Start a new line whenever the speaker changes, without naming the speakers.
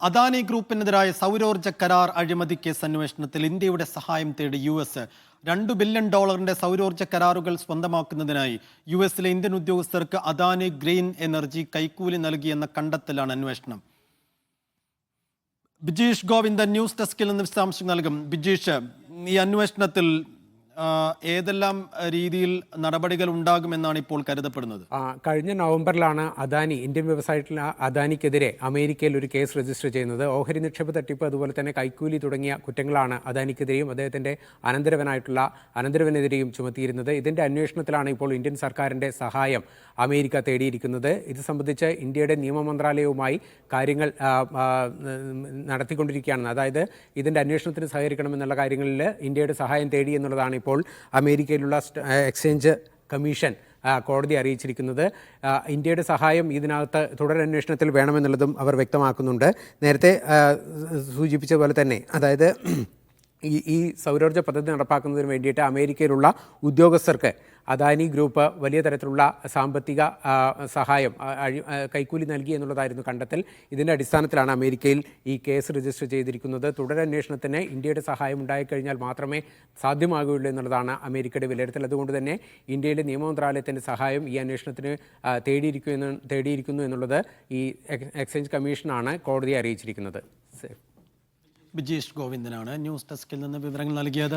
അദാനി ഗ്രൂപ്പിനെതിരായ സൗരോർജ്ജ കരാർ അഴിമതി കേസ് അന്വേഷണത്തിൽ ഇന്ത്യയുടെ സഹായം തേടി US $2 ബില്യൺ സൗരോർജ്ജ കരാറുകൾ സ്വന്തമാക്കുന്നതിനായി US-ലെ ഇന്ത്യൻ ഉദ്യോഗസ്ഥർക്ക് അദാനി ഗ്രീൻ എനർജി കൈക്കൂലി നൽകിയെന്ന കണ്ടെത്തലാണ് അന്വേഷണം. ബിജീഷ് ഗോവിന്ദൻ ന്യൂസ് ഡെസ്കിൽ നിന്ന് വിശദാംശം നൽകും. ബിജീഷ്, ഈ അന്വേഷണത്തിൽ ഏതെല്ലാം രീതിയിൽ നടപടികൾ ഉണ്ടാകുമെന്നാണ് ഇപ്പോൾ കരുതപ്പെടുന്നത്?
കഴിഞ്ഞ നവംബറിലാണ് അദാനി, ഇന്ത്യൻ വ്യവസായത്തിലെ അദാനിക്കെതിരെ അമേരിക്കയിൽ ഒരു കേസ് രജിസ്റ്റർ ചെയ്യുന്നത്. ഓഹരി നിക്ഷേപ തട്ടിപ്പ്, അതുപോലെ തന്നെ കൈക്കൂലി തുടങ്ങിയ കുറ്റങ്ങളാണ് അദാനിക്കെതിരെയും അദ്ദേഹത്തിൻ്റെ അനന്തരവനെതിരെയും ചുമത്തിയിരുന്നത്. ഇതിൻ്റെ അന്വേഷണത്തിലാണ് ഇപ്പോൾ ഇന്ത്യൻ സർക്കാരിൻ്റെ സഹായം അമേരിക്ക തേടിയിരിക്കുന്നത്. ഇത് സംബന്ധിച്ച് ഇന്ത്യയുടെ നിയമ മന്ത്രാലയവുമായി കാര്യങ്ങൾ നടത്തിക്കൊണ്ടിരിക്കുകയാണ്. അതായത് ഇതിൻ്റെ അന്വേഷണത്തിന് സഹകരിക്കണമെന്നുള്ള കാര്യങ്ങളിൽ ഇന്ത്യയുടെ സഹായം തേടി എന്നുള്ളതാണ് ഇപ്പോൾ അമേരിക്കയിലുള്ള എക്സ്ചേഞ്ച് കമ്മീഷൻ കോടതി അറിയിച്ചിരിക്കുന്നത്. ഇന്ത്യയുടെ സഹായം ഇതിനകത്ത് തുടരന്വേഷണത്തിൽ വേണമെന്നുള്ളതും അവർ വ്യക്തമാക്കുന്നുണ്ട്. നേരത്തെ സൂചിപ്പിച്ച പോലെ തന്നെ, അതായത് ഈ സൗരോർജ്ജ പദ്ധതി നടപ്പാക്കുന്നതിന് വേണ്ടിയിട്ട് അമേരിക്കയിലുള്ള ഉദ്യോഗസ്ഥർക്ക് അദാനി ഗ്രൂപ്പ് വലിയ തരത്തിലുള്ള സാമ്പത്തിക സഹായം, കൈക്കൂലി നൽകി എന്നുള്ളതായിരുന്നു കണ്ടെത്തൽ. ഇതിൻ്റെ അടിസ്ഥാനത്തിലാണ് അമേരിക്കയിൽ ഈ കേസ് രജിസ്റ്റർ ചെയ്തിരിക്കുന്നത്. തുടരന്വേഷണത്തിന് ഇന്ത്യയുടെ സഹായം ഉണ്ടായിക്കഴിഞ്ഞാൽ മാത്രമേ സാധ്യമാകുകയുള്ളൂ എന്നുള്ളതാണ് അമേരിക്കയുടെ വിലയിരുത്തൽ. അതുകൊണ്ട് തന്നെ ഇന്ത്യയിലെ നിയമ മന്ത്രാലയത്തിൻ്റെ സഹായം ഈ അന്വേഷണത്തിന് തേടിയിരിക്കുന്നു എന്നുള്ളത് ഈ എക്സ്ചേഞ്ച് കമ്മീഷനാണ് കോടതിയെ അറിയിച്ചിരിക്കുന്നത്.
ബിജീഷ് ഗോവിന്ദനാണ് ന്യൂസ് ഡെസ്കിൽ നിന്ന് വിവരങ്ങൾ നൽകിയത്.